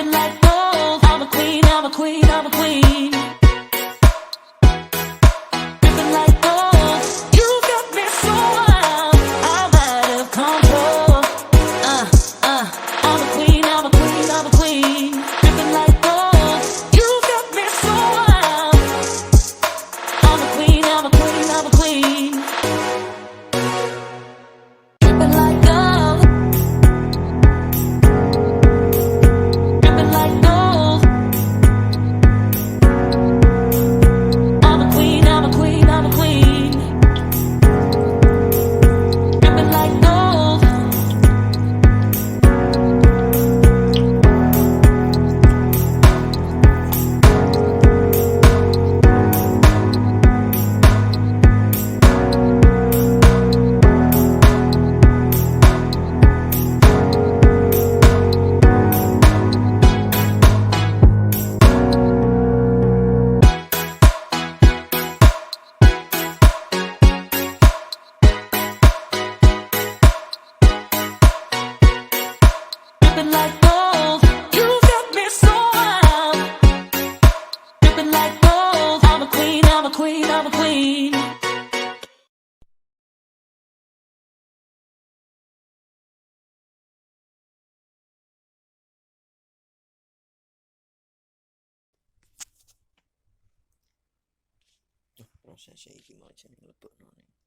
Dripping like gold. I'm a queen, I'm a queen, I'm a queen. Dripping like gold. You got me so wild. I'm out of control. I'm a queen, I'm a queen, I'm a queen. Dripping like gold. You got me so wild. I'm a queen, I'm a queen, I'm a queen. Dripping like gold. Dripping like gold. I'm a queen, I'm a queen, I'm a queen. Dripping like gold. Dripping like gold. You got me so wild. Dripping like gold. I'm a queen, I'm a queen, I'm a queen. Prosesnya iki mau jeneng lebokno ning.